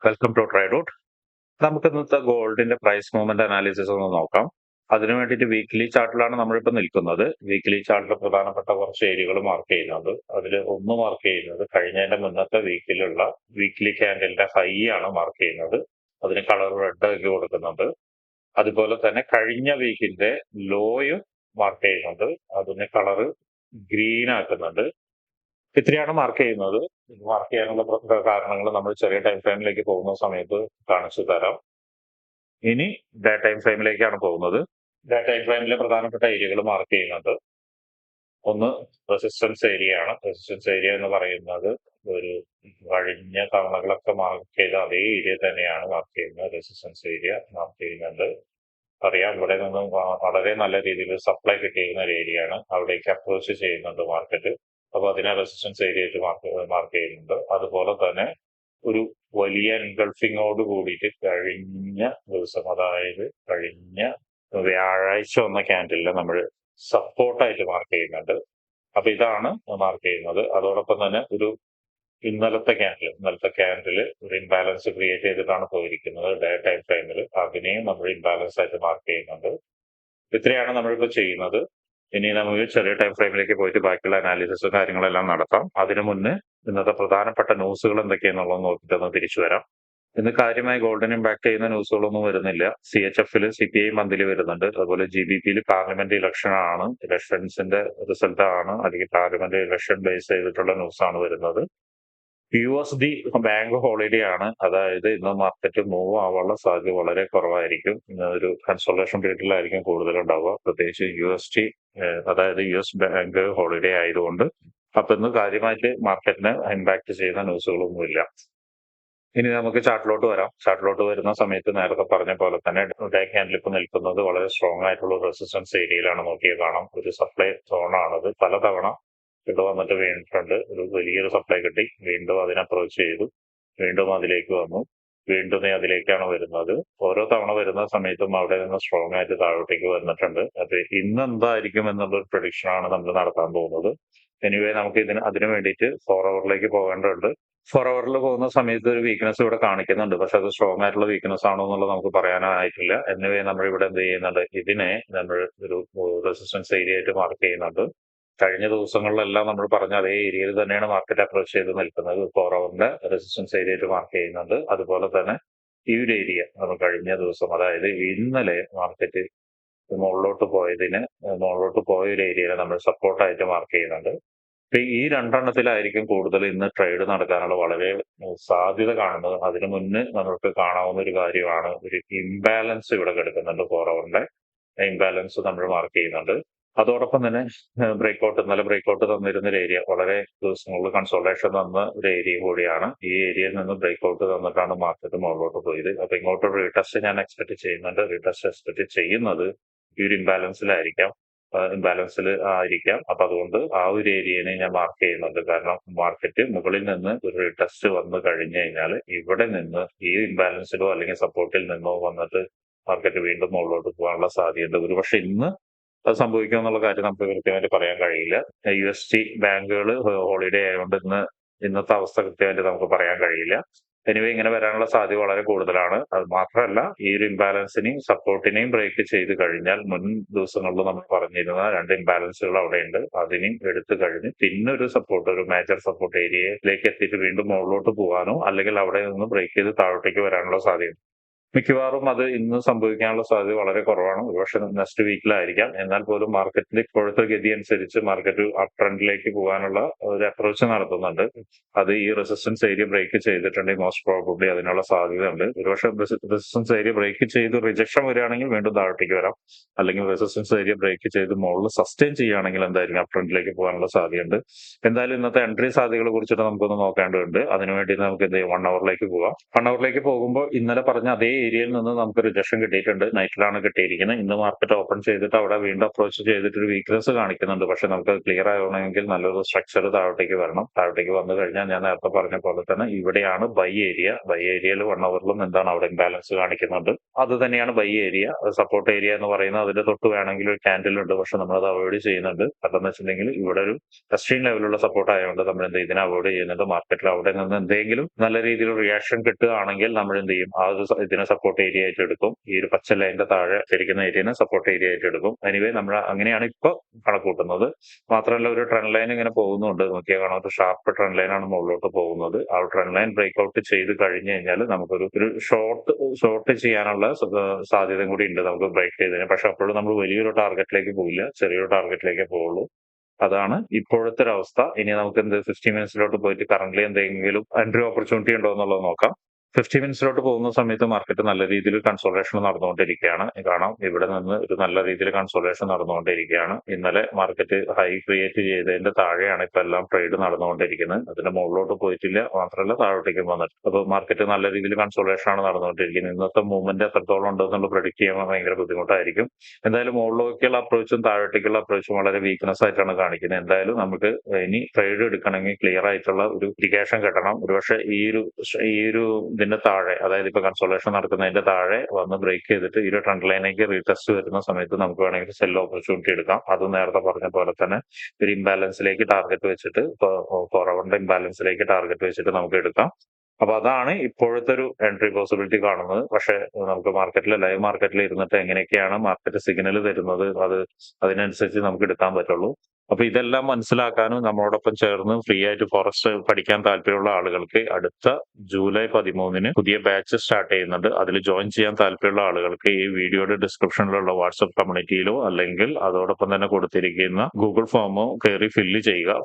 Welcome to ട്രൈഡോട്ട്. നമുക്ക് ഇന്നത്തെ ഗോൾഡിന്റെ പ്രൈസ് മൂവ്മെന്റ് അനാലിസിസ് ഒന്ന് നോക്കാം. അതിനു വേണ്ടിയിട്ട് വീക്ക്ലി ചാർട്ടിലാണ് നമ്മളിപ്പോൾ നിൽക്കുന്നത്. വീക്ക്ലി ചാർട്ടിൽ പ്രധാനപ്പെട്ട കുറച്ച് ഏരിയകൾ മാർക്ക് ചെയ്യുന്നത്. അതിൽ ഒന്ന് മാർക്ക് ചെയ്യുന്നത് കഴിഞ്ഞതിന്റെ മുന്നത്തെ വീക്കിലുള്ള വീക്ക്ലി ക്യാൻഡലിന്റെ ഹൈ ആണ് മാർക്ക് ചെയ്യുന്നത്. അതിന് കളർ റെഡ് ആക്കി കൊടുക്കുന്നുണ്ട്. അതുപോലെ തന്നെ കഴിഞ്ഞ വീക്കിന്റെ ലോയും മാർക്ക് ചെയ്യുന്നുണ്ട്. അതിന് കളർ ഗ്രീൻ ആക്കുന്നുണ്ട്. ഇത്രയാണ് മാർക്ക് ചെയ്യുന്നത്. മാർക്ക് ചെയ്യാനുള്ള കാരണങ്ങൾ നമ്മൾ ചെറിയ ടൈം ഫ്രെയിമിലേക്ക് പോകുന്ന സമയത്ത് കാണിച്ചു തരാം. ഇനി ഡേ ടൈം ഫ്രെയിമിലേക്കാണ് പോകുന്നത്. ഡേ ടൈം ഫ്രെയിമിലെ പ്രധാനപ്പെട്ട ഏരിയകൾ മാർക്ക് ചെയ്യുന്നത്. ഒന്ന് റെസിസ്റ്റൻസ് ഏരിയ ആണ്. റെസിസ്റ്റൻസ് ഏരിയ എന്ന് പറയുന്നത് ഒരു കഴിഞ്ഞ തവണകളൊക്കെ മാർക്ക് ചെയ്ത അതേ ഏരിയ തന്നെയാണ് മാർക്ക് ചെയ്യുന്നത്. റെസിസ്റ്റൻസ് ഏരിയ മാർക്ക് ചെയ്യുന്നുണ്ട്. അറിയാം, ഇവിടെ നിന്നും വളരെ നല്ല രീതിയിൽ സപ്ലൈ കിട്ടിയിരുന്ന ഒരു ഏരിയ ആണ്. അവിടേക്ക് അപ്രോച്ച് ചെയ്യുന്നുണ്ട് മാർക്കറ്റ്. അപ്പൊ അതിനെ റെസിസ്റ്റൻസ് ഏരിയ ആയിട്ട് മാർക്ക് ചെയ്യുന്നുണ്ട്. അതുപോലെ തന്നെ ഒരു വലിയ എൻഗൾഫിങ്ങോട് കൂടിയിട്ട് കഴിഞ്ഞ ദിവസം, അതായത് കഴിഞ്ഞ വ്യാഴാഴ്ച വന്ന ക്യാൻഡിലിനെ നമ്മൾ സപ്പോർട്ടായിട്ട് മാർക്ക് ചെയ്യുന്നുണ്ട്. അപ്പൊ ഇതാണ് മാർക്ക് ചെയ്യുന്നത്. അതോടൊപ്പം തന്നെ ഒരു ഇന്നലത്തെ ക്യാൻഡിൽ ഒരു ഇംബാലൻസ് ക്രിയേറ്റ് ചെയ്തിട്ടാണ് പോയിരിക്കുന്നത് ഡേ ടൈം ഫ്രെയിമിൽ. അതിനെയും നമ്മൾ ഇംബാലൻസ് ആയിട്ട് മാർക്ക് ചെയ്യുന്നുണ്ട്. ഇത്രയാണ് നമ്മളിപ്പോൾ ചെയ്യുന്നത്. ഇനി നമുക്ക് ചെറിയ ടൈം ഫ്രെയിമിലേക്ക് പോയിട്ട് ബാക്കിയുള്ള അനാലിസിസും കാര്യങ്ങളെല്ലാം നടത്താം. അതിനു മുന്നേ ഇന്നത്തെ പ്രധാനപ്പെട്ട ന്യൂസുകൾ എന്തൊക്കെയാണെന്നുള്ളത് നോക്കിയിട്ടൊന്ന് തിരിച്ചു വരാം. ഇന്ന് കാര്യമായി ഗോൾഡിന് ഇമ്പാക്ട് ചെയ്യുന്ന ന്യൂസുകളൊന്നും വരുന്നില്ല. CHF CPI മന്ത്ലി വരുന്നുണ്ട്. അതുപോലെ GBP പാർലമെന്റ് ഇലക്ഷൻ ആണ്, ഇലക്ഷൻസിന്റെ റിസൾട്ട് ആണ്, അല്ലെങ്കിൽ പാർലമെന്റ് ഇലക്ഷൻ ബേസ് ചെയ്തിട്ടുള്ള ന്യൂസ് ആണ് വരുന്നത്. USD ബാങ്ക് ഹോളിഡേ ആണ്. അതായത് ഇന്ന് മാർക്കറ്റ് മൂവ് ആവാനുള്ള സാധ്യത വളരെ കുറവായിരിക്കും. ഒരു കൺസോളേഷൻ പീരീഡിലായിരിക്കും കൂടുതലുണ്ടാവുക, പ്രത്യേകിച്ച് USD, അതായത് US ബാങ്ക് ഹോളിഡേ ആയതുകൊണ്ട്. അപ്പൊ ഇന്ന് കാര്യമായിട്ട് മാർക്കറ്റിനെ ഇമ്പാക്ട് ചെയ്യുന്ന ന്യൂസുകളൊന്നുമില്ല. ഇനി നമുക്ക് ചാർട്ടിലോട്ട് വരാം. ചാർട്ടിലോട്ട് വരുന്ന സമയത്ത് നേരത്തെ പറഞ്ഞ പോലെ തന്നെ ഡേ ക്യാൻഡിൽ ഇപ്പൊ നിൽക്കുന്നത് വളരെ സ്ട്രോങ് ആയിട്ടുള്ള റെസിസ്റ്റൻസ് ഏരിയയിലാണ്. നോക്കിയാൽ കാണാം, ഒരു സപ്ലൈ സോണാണത്. പലതവണ ഇവിടെ വന്നിട്ട് വീണിട്ടുണ്ട്. ഒരു വലിയൊരു സപ്ലൈ കിട്ടി, വീണ്ടും അതിനെ അപ്രോച്ച് ചെയ്തു, വീണ്ടും അതിലേക്ക് വന്നു, വീണ്ടും അതിലേക്കാണ് വരുന്നത്. ഓരോ തവണ വരുന്ന സമയത്തും അവിടെ നിന്ന് സ്ട്രോങ് ആയിട്ട് താഴോട്ടേക്ക് വന്നിട്ടുണ്ട്. അത് ഇന്ന് എന്തായിരിക്കും എന്നുള്ളൊരു പ്രഡിക്ഷൻ ആണ് നമ്മൾ നടത്താൻ പോകുന്നത്. എനിവേ നമുക്ക് അതിനു വേണ്ടിയിട്ട് 4 അവറിലേക്ക് പോകേണ്ടതുണ്ട്. 4 അവറിൽ പോകുന്ന സമയത്ത് ഒരു വീക്ക്നെസ് ഇവിടെ കാണിക്കുന്നുണ്ട്. പക്ഷെ അത് സ്ട്രോങ് ആയിട്ടുള്ള വീക്ക്നെസ് ആണോ എന്നുള്ളത് നമുക്ക് പറയാനായിട്ടില്ല. എന്നിവയെ നമ്മൾ ഇവിടെ എന്ത് ചെയ്യുന്നുണ്ട്, ഇതിനെ നമ്മൾ ഒരു റെസിസ്റ്റൻസ് ഏരിയ ആയിട്ട് മാർക്ക് ചെയ്യുന്നുണ്ട്. കഴിഞ്ഞ ദിവസങ്ങളിലെല്ലാം നമ്മൾ പറഞ്ഞ അതേ ഏരിയയിൽ തന്നെയാണ് മാർക്കറ്റ് അപ്രോച്ച് ചെയ്ത് നിൽക്കുന്നത്. 4 അവറിന്റെ റെസിസ്റ്റൻസ് ഏരിയ ആയിട്ട് മാർക്ക് ചെയ്യുന്നുണ്ട്. അതുപോലെ തന്നെ ഈ ഒരു ഏരിയ നമ്മൾ കഴിഞ്ഞ ദിവസം, അതായത് ഇന്നലെ മാർക്കറ്റ് മുകളിലോട്ട് പോയ ഒരു ഏരിയയെ നമ്മൾ സപ്പോർട്ടായിട്ട് മാർക്ക് ചെയ്യുന്നുണ്ട്. ഈ രണ്ടെണ്ണത്തിലായിരിക്കും കൂടുതൽ ഇന്ന് ട്രേഡ് നടക്കാനുള്ള വളരെ സാധ്യത കാണുന്നത്. അതിനു മുന്നേ നമുക്ക് കാണാവുന്ന ഒരു കാര്യമാണ്, ഒരു ഇംബാലൻസ് ഇവിടെ കിടക്കുന്നുണ്ട്. 4 അവറിന്റെ ഇംബാലൻസ് നമ്മൾ മാർക്ക് ചെയ്യുന്നുണ്ട്. അതോടൊപ്പം തന്നെ ഇന്നലെ ബ്രേക്ക്ഔട്ട് തന്നിരുന്ന ഒരു ഏരിയ, വളരെ ദിവസങ്ങളിൽ കൺസോൾട്ടേഷൻ തന്ന ഒരു ഏരിയ കൂടിയാണ്. ഈ ഏരിയയിൽ നിന്ന് ബ്രേക്ക്ഔട്ട് തന്നിട്ടാണ് മാർക്കറ്റ് മുകളിലോട്ട് പോയത്. അപ്പൊ ഇങ്ങോട്ട് റീടെസ്റ്റ് ഞാൻ എക്സ്പെക്ട് ചെയ്യുന്നുണ്ട്. റീടെസ്റ്റ് എക്സ്പെക്ട് ചെയ്യുന്നത് ഈ ഒരു ഇംബാലൻസിലായിരിക്കാം. അപ്പൊ അതുകൊണ്ട് ആ ഒരു ഏരിയനെ ഞാൻ മാർക്ക് ചെയ്യുന്നുണ്ട്. കാരണം മാർക്കറ്റ് മുകളിൽ നിന്ന് ഒരു റീടെസ്റ്റ് വന്നു കഴിഞ്ഞു കഴിഞ്ഞാൽ ഇവിടെ നിന്ന് ഈ ഇംബാലൻസിലോ അല്ലെങ്കിൽ സപ്പോർട്ടിൽ നിന്നോ വന്നിട്ട് മാർക്കറ്റ് വീണ്ടും മുകളിലോട്ട് പോകാനുള്ള സാധ്യതയുണ്ട്. ഒരുപക്ഷെ ഇന്ന് അത് സംഭവിക്കും എന്നുള്ള കാര്യം നമുക്ക് കൃത്യമായിട്ട് പറയാൻ കഴിയില്ല. USD ബാങ്കുകൾ ഹോളിഡേ ആയതുകൊണ്ട് ഇന്നത്തെ അവസ്ഥ കൃത്യമായിട്ട് നമുക്ക് പറയാൻ കഴിയില്ല. എനിവേ ഇങ്ങനെ വരാനുള്ള സാധ്യത വളരെ കൂടുതലാണ്. അത് മാത്രമല്ല, ഈ ഒരു ഇംബാലൻസിനെയും സപ്പോർട്ടിനെയും ബ്രേക്ക് ചെയ്ത് കഴിഞ്ഞാൽ, മുൻ ദിവസങ്ങളിൽ നമ്മൾ പറഞ്ഞിരുന്ന 2 ഇംബാലൻസുകൾ അവിടെയുണ്ട്, അതിനെയും എടുത്തു കഴിഞ്ഞ് പിന്നെ ഒരു മേജർ സപ്പോർട്ട് ഏരിയയിലേക്ക് എത്തിയിട്ട് വീണ്ടും മുകളിലോട്ട് പോകാനോ അല്ലെങ്കിൽ അവിടെ നിന്ന് ബ്രേക്ക് ചെയ്ത് താഴോട്ടേക്ക് വരാനുള്ള സാധ്യത മിക്കവാറും അത് ഇന്ന് സംഭവിക്കാനുള്ള സാധ്യത വളരെ കുറവാണ്. ഒരുപക്ഷെ നെക്സ്റ്റ് വീക്കിലായിരിക്കാം. എന്നാൽ പോലും മാർക്കറ്റിന്റെ ഇപ്പോഴത്തെ ഗതി അനുസരിച്ച് മാർക്കറ്റ് അപ് ട്രെൻഡിലേക്ക് പോകാനുള്ള ഒരു അപ്രോച്ച് നടത്തുന്നുണ്ട്. അത് ഈ റെസിസ്റ്റൻസ് ഏരിയ ബ്രേക്ക് ചെയ്തിട്ടുണ്ടെങ്കിൽ മോസ്റ്റ് പ്രോബബ്ലി അതിനുള്ള സാധ്യതയുണ്ട്. ഒരുപക്ഷെ റെസിസ്റ്റൻസ് ഏരിയ ബ്രേക്ക് ചെയ്ത് റിജക്ഷൻ വരികയാണെങ്കിൽ വീണ്ടും താഴോട്ടേക്ക് വരാം. അല്ലെങ്കിൽ റെസിസ്റ്റൻസ് ഏരിയ ബ്രേക്ക് ചെയ്ത് മുകളിൽ സസ്റ്റെയിൻ ചെയ്യുകയാണെങ്കിൽ എന്തായിരിക്കും അപ് ട്രെൻഡിലേക്ക് പോകാനുള്ള സാധ്യതയുണ്ട്. എന്തായാലും ഇന്നത്തെ എൻട്രി സാധ്യതകളെ കുറിച്ചിട്ട് നമുക്കൊന്ന് നോക്കേണ്ടതുണ്ട്. അതിനുവേണ്ടി നമുക്ക് എന്ത് ചെയ്യാം, 1 അവറിലേക്ക് പോകാം. 1 അവറിലേക്ക് പോകുമ്പോൾ ഇന്നലെ പറഞ്ഞ അതേ ഏരിയയിൽ നിന്ന് നമുക്ക് റിജക്ഷൻ കിട്ടിയിട്ടുണ്ട്. നൈറ്റിലാണ് കിട്ടിയിരിക്കുന്നത്. ഇന്ന് മാർക്കറ്റ് ഓപ്പൺ ചെയ്തിട്ട് അവിടെ വീണ്ടും അപ്രോച്ച് ചെയ്തിട്ട് ഒരു വീക്ക്നെസ് കാണിക്കുന്നുണ്ട്. പക്ഷെ നമുക്ക് ക്ലിയർ ആവണമെങ്കിൽ നല്ലൊരു സ്ട്രക്ചർ താഴോട്ടേക്ക് വരണം. താഴോട്ടേക്ക് വന്നു കഴിഞ്ഞാൽ ഞാൻ നേരത്തെ പറഞ്ഞ പോലെ തന്നെ ഇവിടെയാണ് ബൈ ഏരിയ. ബൈ ഏരിയയിൽ 1 അവറിലും എന്താണ് അവിടെ ഇംബാലൻസ് കാണിക്കുന്നുണ്ട്. അത് തന്നെയാണ് ബൈ ഏരിയ. സപ്പോർട്ട് ഏരിയ എന്ന് പറയുന്നത് അതിന്റെ തൊട്ട് വേണമെങ്കിൽ ഒരു ക്യാൻഡിൽ ഉണ്ട്. പക്ഷെ നമ്മളത് അവോയ്ഡ് ചെയ്യുന്നുണ്ട്. കാരണം എന്ന് വെച്ചിട്ടുണ്ടെങ്കിൽ ഇവിടെ ഒരു എക്സ്ട്രീം ലെവലുള്ള സപ്പോർട്ട് ആയതുകൊണ്ട് നമ്മൾ എന്ത് ഇതിനെ അവോയ്ഡ് ചെയ്യുന്നുണ്ട്. മാർക്കറ്റിൽ അവിടെ നിന്ന് എന്തെങ്കിലും നല്ല രീതിയിൽ റിയാക്ഷൻ കിട്ടുകയാണെങ്കിൽ നമ്മൾ എന്ത് ചെയ്യും, ആ ഒരു ഇതിനെ സപ്പോർട്ട് ഏരിയ ആയിട്ട് എടുക്കും. ഈ ഒരു പച്ച ലൈനിന്റെ താഴെ ഇരിക്കുന്ന ഏരിയനെ സപ്പോർട്ട് ഏരിയ ആയിട്ട് എടുക്കും. എനിവേ നമ്മൾ അങ്ങനെയാണ് ഇപ്പൊ കണക്കൂട്ടുന്നത്. മാത്രമല്ല ഒരു ട്രെൻഡ് ലൈൻ ഇങ്ങനെ പോകുന്നുണ്ട്. നോക്കിയാൽ കാണാം, ഒരു ഷാർപ്പ് ട്രെൻഡ് ലൈനാണ് മുകളിലോട്ട് പോകുന്നത്. ആ ട്രെൻഡ് ലൈൻ ബ്രേക്ക് ഔട്ട് ചെയ്ത് കഴിഞ്ഞു കഴിഞ്ഞാൽ നമുക്കൊരു ഷോർട്ട് ചെയ്യാനുള്ള സാധ്യതയും കൂടി ഉണ്ട് നമുക്ക് ബ്രേക്ക് ചെയ്തതിന്. പക്ഷെ അപ്പോഴും നമ്മൾ വലിയൊരു ടാർഗറ്റിലേക്ക് പോവില്ല, ചെറിയൊരു ടാർഗറ്റിലേക്കേ പോവുള്ളൂ. അതാണ് ഇപ്പോഴത്തെ ഒരു അവസ്ഥ. ഇനി നമുക്ക് 50 മിനിറ്റ്സിലോട്ട് പോയിട്ട് കറന്റ്ലി എന്തെങ്കിലും എൻട്രി ഓപ്പർച്യൂണിറ്റി ഉണ്ടോ എന്നുള്ളത് നോക്കാം. 50 മിനിറ്റ്സിലോട്ട് പോകുന്ന സമയത്ത് മാർക്കറ്റ് നല്ല രീതിയിൽ കൺസോൾട്ടേഷൻ നടന്നുകൊണ്ടിരിക്കുകയാണ്. കാണാം, ഇവിടെ നിന്ന് ഒരു നല്ല രീതിയിൽ കൺസോൾട്ടേഷൻ നടന്നുകൊണ്ടിരിക്കുകയാണ്. ഇന്നലെ മാർക്കറ്റ് ഹൈ ക്രിയേറ്റ് ചെയ്തതിന്റെ താഴെയാണ് ഇപ്പൊ എല്ലാം ട്രേഡ് നടന്നുകൊണ്ടിരിക്കുന്നത്. അതിന്റെ മുകളിലോട്ട് പോയിട്ടില്ല, മാത്രമല്ല താഴോട്ടേക്കും വന്നിട്ട്. അപ്പൊ മാർക്കറ്റ് നല്ല രീതിയിൽ കൺസോൾട്ടേഷൻ ആണ് നടന്നുകൊണ്ടിരിക്കുന്നത്. ഇന്നത്തെ മൂവ്മെന്റ് എത്രത്തോളം ഉണ്ടെന്നുള്ള പ്രഡിക്ട് ചെയ്യാൻ ഭയങ്കര ബുദ്ധിമുട്ടായിരിക്കും. എന്തായാലും മുകളിലേക്കുള്ള അപ്രോച്ചും താഴോട്ടേക്കുള്ള അപ്രോച്ചും വളരെ വീക്ക്നെസ് ആയിട്ടാണ് കാണിക്കുന്നത്. എന്തായാലും നമുക്ക് ഇനി ട്രേഡ് എടുക്കണമെങ്കിൽ ക്ലിയർ ആയിട്ടുള്ള ഒരു ഇൻഡിക്കേഷൻ കിട്ടണം. ഒരുപക്ഷെ ഈ ഒരു ഇതിന്റെ താഴെ, അതായത് ഇപ്പൊ കൺസോളേഷൻ നടക്കുന്നതിന്റെ താഴെ വന്ന് ബ്രേക്ക് ചെയ്തിട്ട് ഈ ഒരു ട്രെൻഡ് ലൈനേക്ക് റീടെസ്റ്റ് വരുന്ന സമയത്ത് നമുക്ക് വേണമെങ്കിൽ സെൽ ഓപ്പർച്യൂണിറ്റി എടുക്കാം. അത് നേരത്തെ പറഞ്ഞ പോലെ തന്നെ ഒരു ഇംബാലൻസിലേക്ക് ടാർഗറ്റ് വെച്ചിട്ട്, ഫോർവേഡിന്റെ ഇംബാലൻസിലേക്ക് ടാർഗറ്റ് വെച്ചിട്ട് നമുക്ക് എടുക്കാം. അപ്പൊ അതാണ് ഇപ്പോഴത്തെ ഒരു എൻട്രി പോസിബിലിറ്റി കാണുന്നത്. പക്ഷെ നമുക്ക് ലൈവ് മാർക്കറ്റിൽ ഇരുന്നിട്ട് എങ്ങനെയൊക്കെയാണ് മാർക്കറ്റ് സിഗ്നൽ തരുന്നത്, അതിനനുസരിച്ച് നമുക്ക് എടുക്കാൻ പറ്റുള്ളൂ. അപ്പൊ ഇതെല്ലാം മനസ്സിലാക്കാനും നമ്മളോടൊപ്പം ചേർന്ന് ഫ്രീ ആയിട്ട് ഫോറസ്റ്റ് പഠിക്കാൻ താല്പര്യമുള്ള ആളുകൾക്ക് അടുത്ത ജൂലൈ 13 പുതിയ ബാച്ച് സ്റ്റാർട്ട് ചെയ്യുന്നുണ്ട്. അതിൽ ജോയിൻ ചെയ്യാൻ താല്പര്യമുള്ള ആളുകൾക്ക് ഈ വീഡിയോയുടെ ഡിസ്ക്രിപ്ഷനിലുള്ള വാട്സ്ആപ്പ് കമ്മ്യൂണിറ്റിയിലോ അല്ലെങ്കിൽ അതോടൊപ്പം തന്നെ കൊടുത്തിരിക്കുന്ന ഗൂഗിൾ ഫോമോ കയറി ഫില്ല് ചെയ്യുക.